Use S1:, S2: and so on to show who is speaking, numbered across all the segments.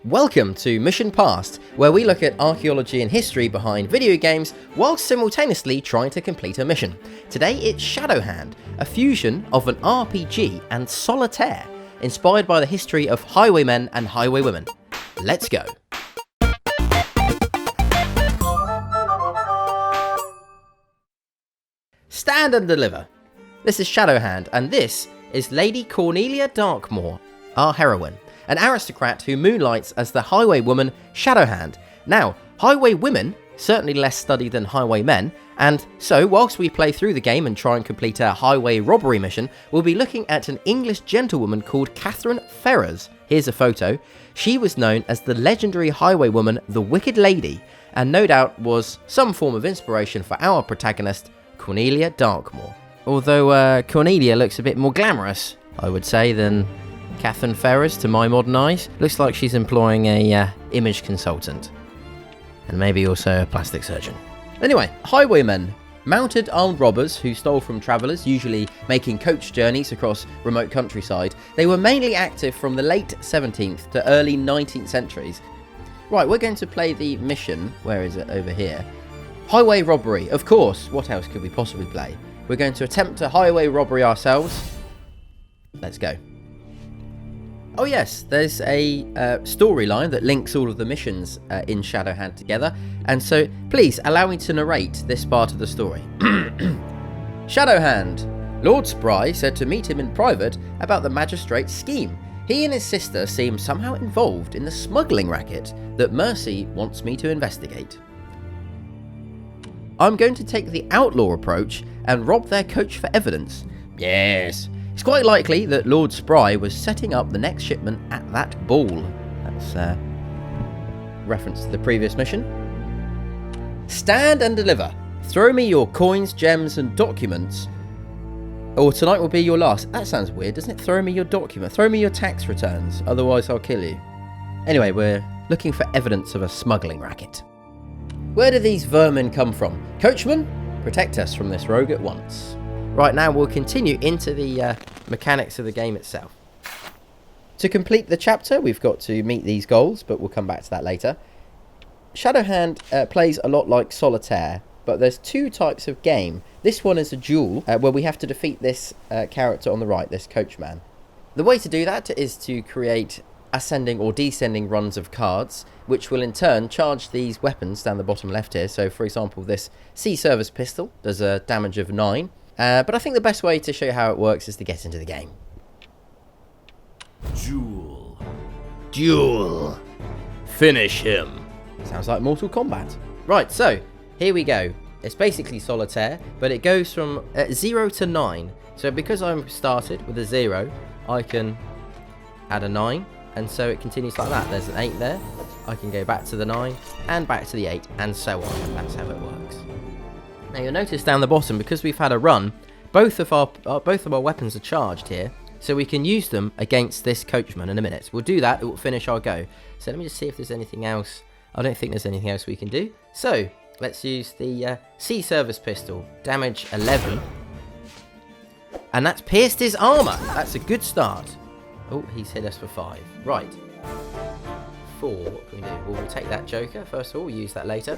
S1: Welcome to Mission Past, where we look at archaeology and history behind video games whilst simultaneously trying to complete a mission. Today it's Shadowhand, a fusion of an RPG and solitaire, inspired by the history of highwaymen and highwaywomen. Let's go! Stand and deliver. This is Shadowhand, and this is Lady Cornelia Darkmoor, our heroine. An aristocrat who moonlights as the highwaywoman Shadowhand. Now, highwaywomen, certainly less studied than highwaymen, and so whilst we play through the game and try and complete our highway robbery mission, we'll be looking at an English gentlewoman called Katherine Ferrers. Here's a photo. She was known as the legendary highwaywoman, the Wicked Lady, and no doubt was some form of inspiration for our protagonist, Cornelia Darkmoor. Although Cornelia looks a bit more glamorous, I would say, than Katherine Ferrers to my modern eyes. Looks like she's employing a image consultant. And maybe also a plastic surgeon. Anyway, highwaymen. Mounted armed robbers who stole from travellers, usually making coach journeys across remote countryside. They were mainly active from the late 17th to early 19th centuries. Right, we're going to play the mission. Where is it? Over here. Highway robbery. Of course, what else could we possibly play? We're going to attempt a highway robbery ourselves. Let's go. Oh yes, there's a storyline that links all of the missions in Shadowhand together, and so please allow me to narrate this part of the story. Shadowhand. Lord Spry said to meet him in private about the magistrate's scheme. He and his sister seem somehow involved in the smuggling racket that Mercy wants me to investigate. I'm going to take the outlaw approach and rob their coach for evidence. Yes. It's quite likely that Lord Spry was setting up the next shipment at that ball. That's reference to the previous mission. Stand and deliver. Throw me your coins, gems and documents, or tonight will be your last. That sounds weird, doesn't it? Throw me your document. Throw me your tax returns, otherwise I'll kill you. Anyway, we're looking for evidence of a smuggling racket. Where do these vermin come from? Coachman, protect us from this rogue at once. Right, now we'll continue into the mechanics of the game itself. To complete the chapter, we've got to meet these goals, but we'll come back to that later. Shadowhand plays a lot like solitaire, but there's two types of game. This one is a duel, where we have to defeat this character on the right, this coachman. The way to do that is to create ascending or descending runs of cards, which will in turn charge these weapons down the bottom left here. So, for example, this sea service pistol does a damage of 9. But I think the best way to show you how it works is to get into the game. Duel. Finish him. Sounds like Mortal Kombat. Right, so here we go. It's basically solitaire, but it goes from 0 to 9. So because I'm started with a 0, I can add a 9, and so it continues like that. There's an 8 there. I can go back to the 9 and back to the 8, and so on. That's how it works. Now you'll notice down the bottom, because we've had a run, both of our weapons are charged here, so we can use them against this coachman in a minute. We'll do that, it will finish our go. So let me just see if there's anything else. I don't think there's anything else we can do. So let's use the sea service pistol, damage 11. And that's pierced his armour. That's a good start. Oh, he's hit us for 5. Right. 4, what can we do? Well, we'll take that joker first of all, we'll use that later.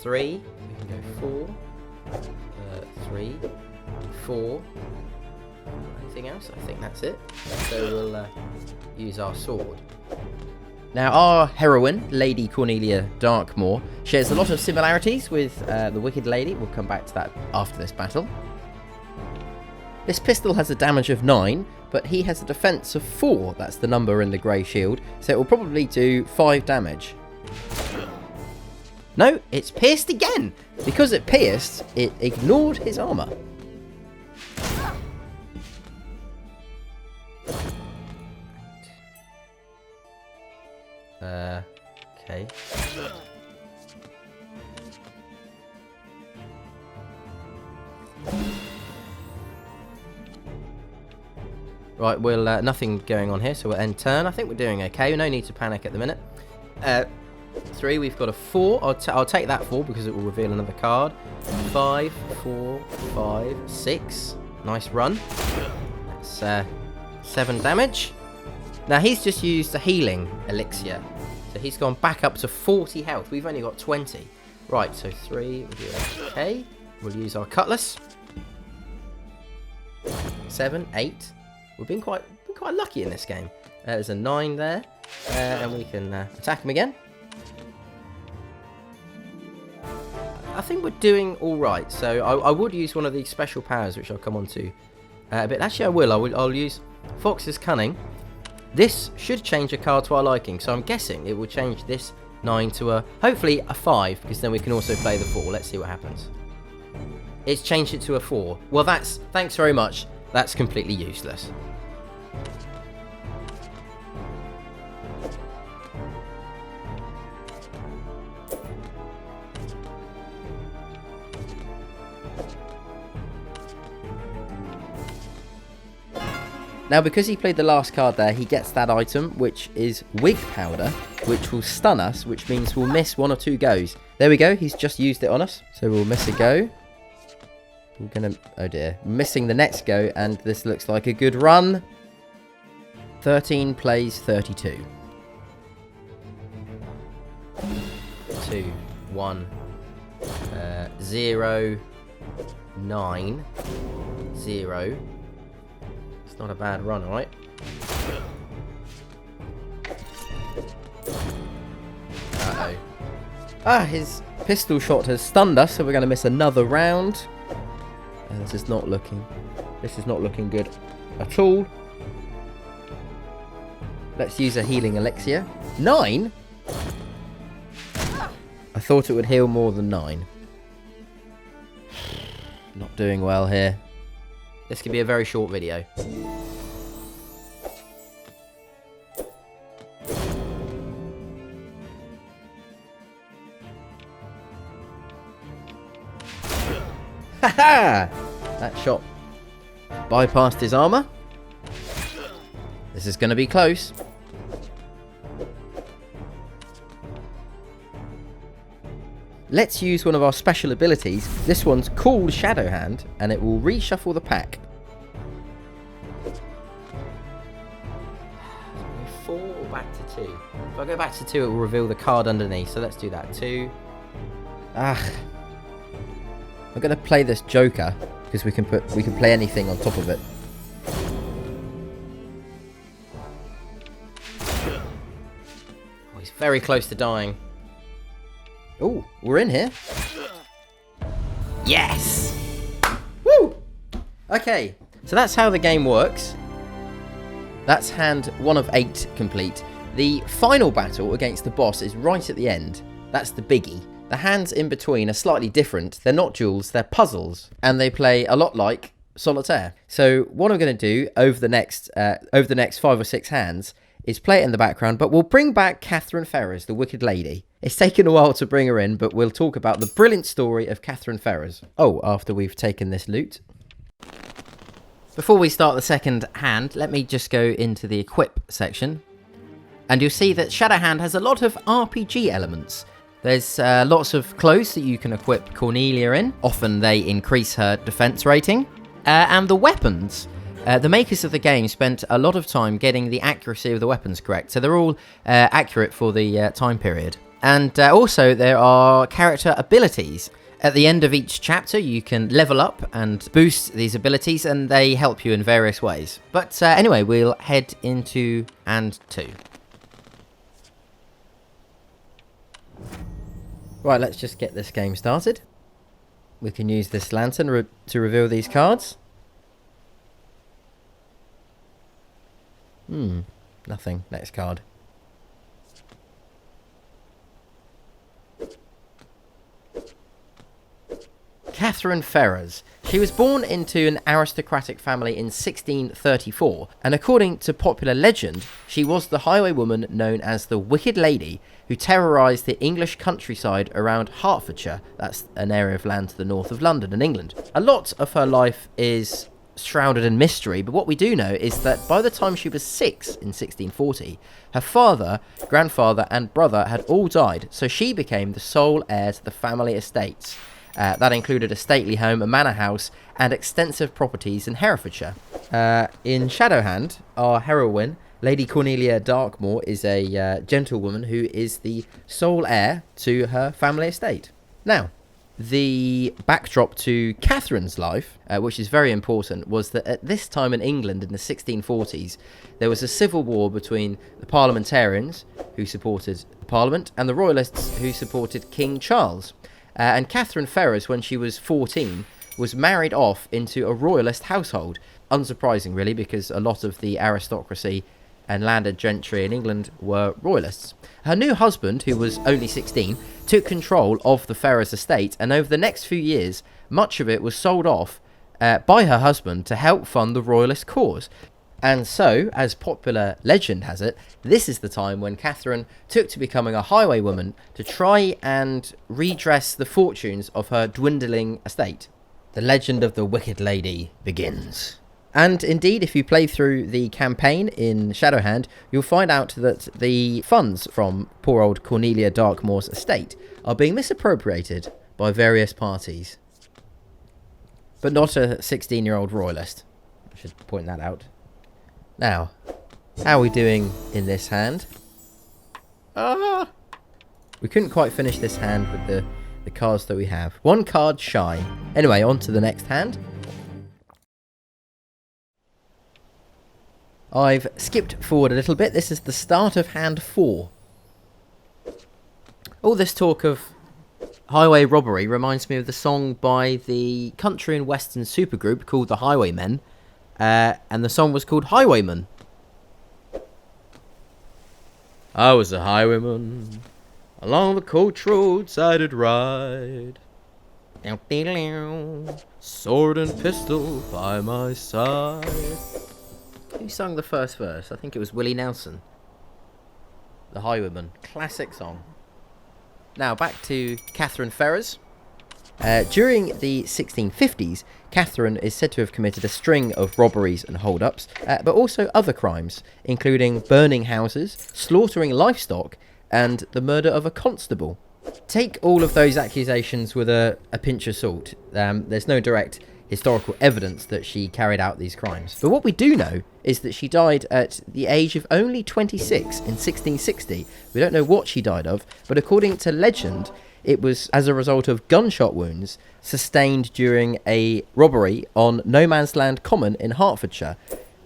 S1: 3, we can go 4, 3, 4, anything else? I think that's it. So we'll use our sword. Now our heroine, Lady Cornelia Darkmoor, shares a lot of similarities with the Wicked Lady. We'll come back to that after this battle. This pistol has a damage of 9, but he has a defense of 4. That's the number in the grey shield, so it will probably do 5 damage. No, it's pierced again. Because it pierced, it ignored his armour. Okay. Right, we'll nothing going on here, so we'll end turn. I think we're doing okay. No need to panic at the minute. 3, we've got a 4. I'll take that 4 because it will reveal another card. 5, 4, 5, 6. Nice run. That's 7 damage. Now, he's just used a healing elixir. So he's gone back up to 40 health. We've only got 20. Right, so 3. We'll do okay. We'll use our cutlass. 7, 8. We've been quite lucky in this game. There's a 9 there. And we can attack him again. I think we're doing alright. So I would use one of these special powers, which I'll come on to a bit. Actually, I will. I'll use Fox's Cunning. This should change a card to our liking. So I'm guessing it will change this 9 to hopefully a 5. Because then we can also play the 4. Let's see what happens. It's changed it to a 4. Well, thanks very much. That's completely useless. Now, because he played the last card there, he gets that item, which is Wig Powder, which will stun us, which means we'll miss 1 or 2 goes. There we go. He's just used it on us. So we'll miss a go. We're going to... Oh, dear. Missing the next go, and this looks like a good run. 13 plays 32. 2, 1, 0, 9, 0. It's not a bad run, alright? Uh-oh. Ah, his pistol shot has stunned us, so we're going to miss another round. And this is not looking good at all. Let's use a healing elixir. 9? I thought it would heal more than 9. Not doing well here. This could be a very short video. Haha! That shot bypassed his armor. This is going to be close. Let's use one of our special abilities. This one's called Shadowhand, and it will reshuffle the pack. 4 or back to 2? If I go back to 2, it will reveal the card underneath. So let's do that. 2. I'm going to play this Joker because we can play anything on top of it. Oh, he's very close to dying. Oh, we're in here. Yes! Woo! Okay, so that's how the game works. That's hand 1 of 8 complete. The final battle against the boss is right at the end. That's the biggie. The hands in between are slightly different. They're not duels, they're puzzles. And they play a lot like solitaire. So what I'm going to do over the next 5 or 6 hands is play it in the background, but we'll bring back Katherine Ferrers, the Wicked Lady. It's taken a while to bring her in, but we'll talk about the brilliant story of Katherine Ferrers. Oh, after we've taken this loot. Before we start the second hand, let me just go into the equip section. And you'll see that Shadowhand has a lot of RPG elements. There's lots of clothes that you can equip Cornelia in. Often they increase her defense rating. And the weapons. The makers of the game spent a lot of time getting the accuracy of the weapons correct, so they're all accurate for the time period. And also there are character abilities. At the end of each chapter you can level up and boost these abilities, and they help you in various ways. But anyway, we'll head into hand 2. Right, let's just get this game started. We can use this lantern to reveal these cards. Nothing. Next card. Katherine Ferrers. She was born into an aristocratic family in 1634, and according to popular legend, she was the highwaywoman known as the Wicked Lady, who terrorised the English countryside around Hertfordshire. That's an area of land to the north of London in England. A lot of her life is shrouded in mystery, but what we do know is that by the time she was 6 in 1640, her father, grandfather and brother had all died, so she became the sole heir to the family estates. That included a stately home, a manor house, and extensive properties in Herefordshire. In Shadowhand, our heroine Lady Cornelia Darkmoor is a gentlewoman who is the sole heir to her family estate. Now, the backdrop to Catherine's life, which is very important, was that at this time in England in the 1640s, there was a civil war between the parliamentarians, who supported the Parliament, and the royalists, who supported King Charles. And Katherine Ferrers, when she was 14, was married off into a royalist household. Unsurprising, really, because a lot of the aristocracy and landed gentry in England were royalists. Her new husband, who was only 16, took control of the Ferrers estate, and over the next few years, much of it was sold off by her husband to help fund the royalist cause. And so, as popular legend has it, this is the time when Catherine took to becoming a highwaywoman to try and redress the fortunes of her dwindling estate. The legend of the Wicked Lady begins. And indeed, if you play through the campaign in Shadowhand, you'll find out that the funds from poor old Cornelia Darkmoor's estate are being misappropriated by various parties. But not a 16-year-old royalist. I should point that out. Now, how are we doing in this hand? We couldn't quite finish this hand with the cards that we have. One card shy. Anyway, on to the next hand. I've skipped forward a little bit. This is the start of hand 4. All this talk of highway robbery reminds me of the song by the country and western supergroup called the Highwaymen, and the song was called Highwayman. I was a highwayman, along the coach roadside I'd ride, sword and pistol by my side. Who sung the first verse? I think it was Willie Nelson. The Highwayman. Classic song. Now, back to Katherine Ferrers. During the 1650s, Catherine is said to have committed a string of robberies and hold-ups, but also other crimes, including burning houses, slaughtering livestock, and the murder of a constable. Take all of those accusations with a pinch of salt. There's no direct historical evidence that she carried out these crimes. But what we do know is that she died at the age of only 26 in 1660. We don't know what she died of, but according to legend, it was as a result of gunshot wounds sustained during a robbery on No Man's Land Common in Hertfordshire.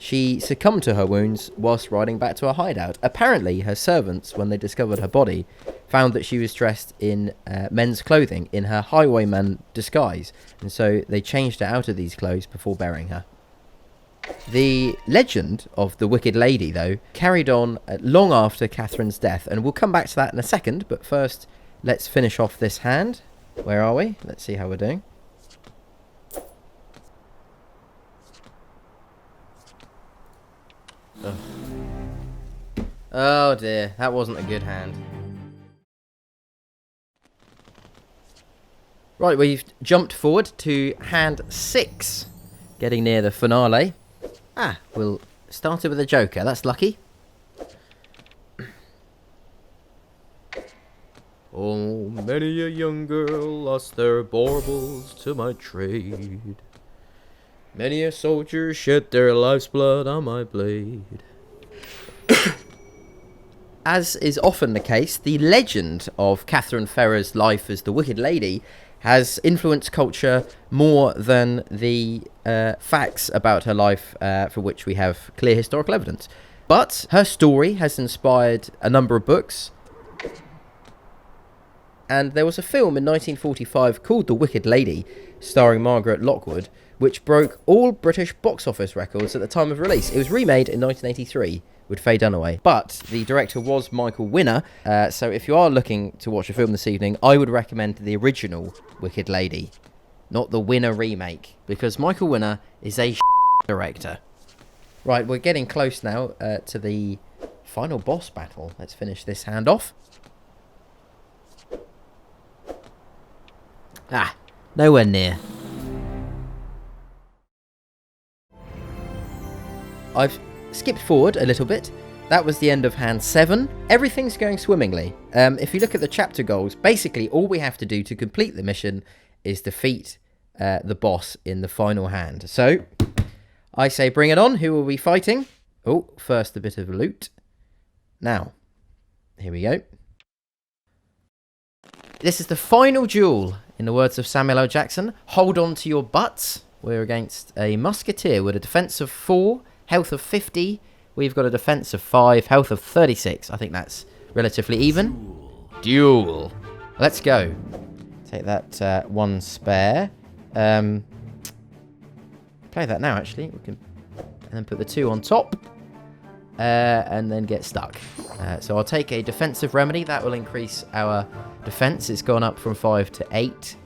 S1: She succumbed to her wounds whilst riding back to her hideout. Apparently, her servants, when they discovered her body, found that she was dressed in men's clothing in her highwayman disguise, and so they changed her out of these clothes before burying her. The legend of the Wicked Lady, though, carried on long after Catherine's death, and we'll come back to that in a second, but first, let's finish off this hand. Where are we? Let's see how we're doing. Oh dear, that wasn't a good hand. Right, we've jumped forward to hand 6, getting near the finale. We'll start it with a joker, that's lucky. Oh, many a young girl lost their baubles to my trade. Many a soldier shed their life's blood on my blade. As is often the case, the legend of Katherine Ferrers' life as the Wicked Lady has influenced culture more than the facts about her life for which we have clear historical evidence. But her story has inspired a number of books. And there was a film in 1945 called The Wicked Lady, starring Margaret Lockwood, which broke all British box office records at the time of release. It was remade in 1983 with Faye Dunaway, but the director was Michael Winner, so if you are looking to watch a film this evening, I would recommend the original Wicked Lady, not the Winner remake, because Michael Winner is a director. Right, we're getting close now to the final boss battle. Let's finish this hand off. Nowhere near. I've skipped forward a little bit. That was the end of hand 7. Everything's going swimmingly. If you look at the chapter goals, basically all we have to do to complete the mission is defeat the boss in the final hand. So, I say bring it on. Who are we fighting? Oh, first a bit of loot. Now, here we go. This is the final duel, in the words of Samuel L. Jackson. Hold on to your butts. We're against a musketeer with a defense of 4, health of 50. We've got a defense of 5, health of 36. I think that's relatively even. Duel. Let's go. Take that 1 spare. Play that now, actually. We can, and then put the 2 on top. And then get stuck. So I'll take a defensive remedy. That will increase our defense. It's gone up from 5 to 8.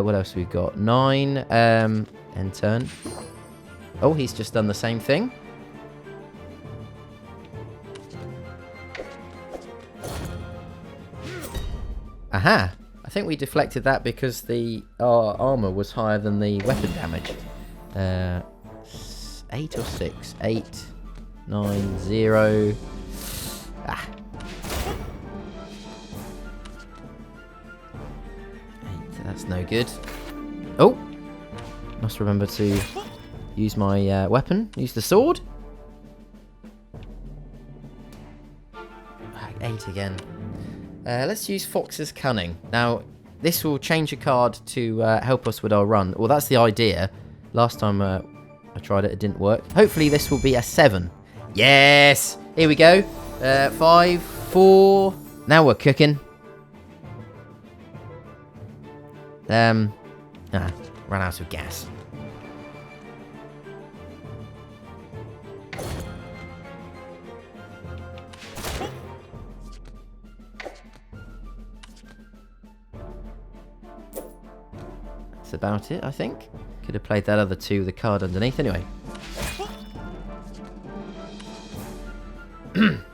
S1: What else we've got? 9. End turn. Oh, he's just done the same thing. Aha! I think we deflected that because the armor was higher than the weapon damage. 8 or 6? 8, 9, 0. Ah. 8, that's no good. Oh! Must remember to use my weapon. Use the sword. 8 again. Let's use Fox's Cunning. Now, this will change a card to help us with our run. Well, that's the idea. Last time I tried it, it didn't work. Hopefully this will be a 7. Yes! Here we go. 5, 4. Now we're cooking. Ran out of gas. That's about it, I think. Could have played that other 2 with the card underneath. Anyway. 7.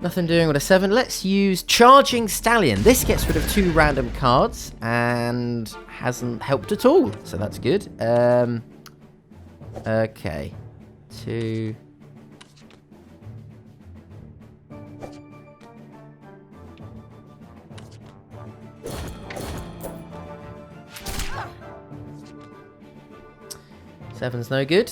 S1: Nothing doing with a 7. Let's use Charging Stallion. This gets rid of 2 random cards and hasn't helped at all. So that's good. Okay. 2. Seven's no good.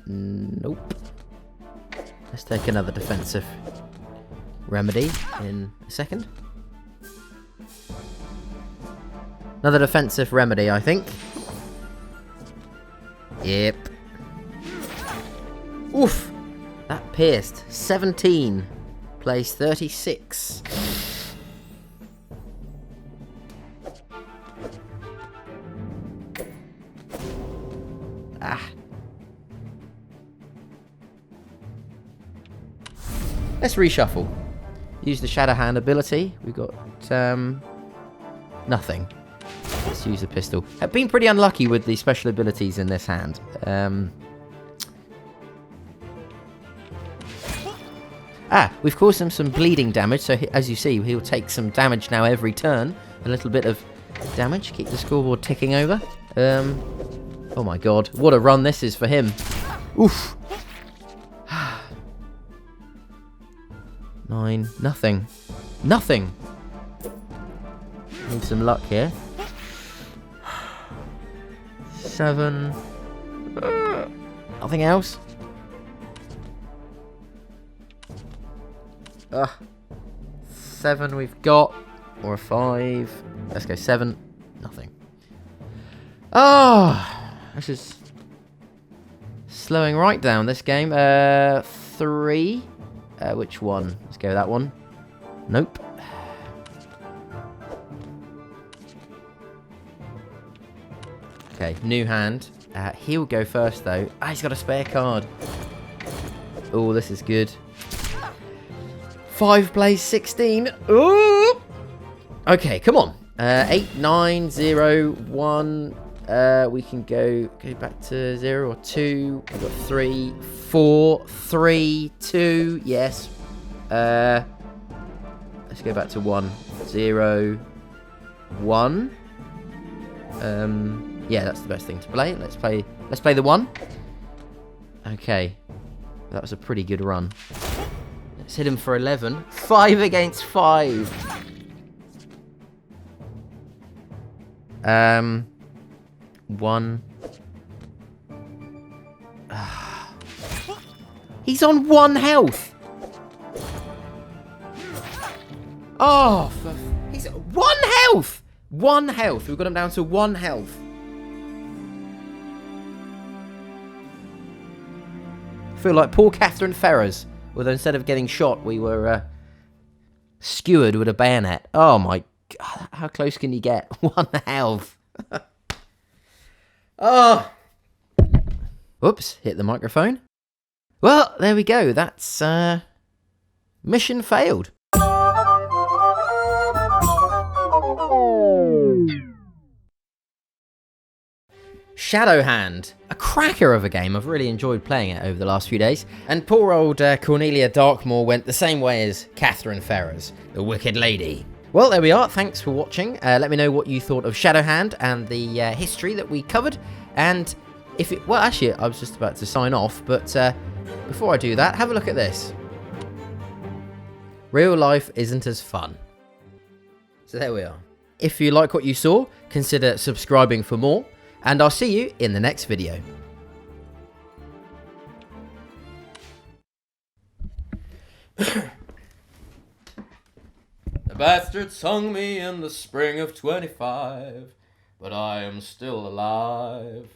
S1: Nope. Let's take another defensive remedy in a second. Another defensive remedy, I think. Yep. Oof! That pierced. 17. Place 36. Ah. Let's reshuffle. Use the Shadowhand ability. We've got nothing. Let's use the pistol. I've been pretty unlucky with the special abilities in this hand. We've caused him some bleeding damage, so as you see, he'll take some damage now every turn. A little bit of damage, keep the scoreboard ticking over. Oh my god, what a run this is for him. Oof. 9, nothing. Nothing! Need some luck here. 7. Nothing else. 7 we've got. Or a 5. Let's go 7. Nothing. This is slowing right down this game. 3. Which one? Let's go that one. Nope. Okay, new hand. He'll go first though. He's got a spare card. Oh, this is good. 5 plays 16. Ooh! Okay, come on. 8, 9, 0, 1. We can go back to 0 or 2. We've got 3, 4, 3, 2. Yes. Let's go back to 1. 0, 1. Yeah, that's the best thing to play. Let's play the 1. Okay. That was a pretty good run. Let's hit him for 11. 5 against 5. 1. He's on 1 health. Oh, he's 1 health. 1 health. We've got him down to 1 health. I feel like poor Katherine Ferrers. Although instead of getting shot, we were skewered with a bayonet. Oh my god, how close can you get? 1 health. Oh. Whoops, hit the microphone. Well, there we go. That's mission failed. Shadowhand, a cracker of a game. I've really enjoyed playing it over the last few days. And poor old Cornelia Darkmoor went the same way as Katherine Ferrers, the Wicked Lady. Well, there we are. Thanks for watching. Let me know what you thought of Shadowhand and the history that we covered. And if it... Well, actually, I was just about to sign off, but before I do that, have a look at this. Real life isn't as fun. So there we are. If you like what you saw, consider subscribing for more. And I'll see you in the next video. The bastards hung me in the spring of 25, but I am still alive.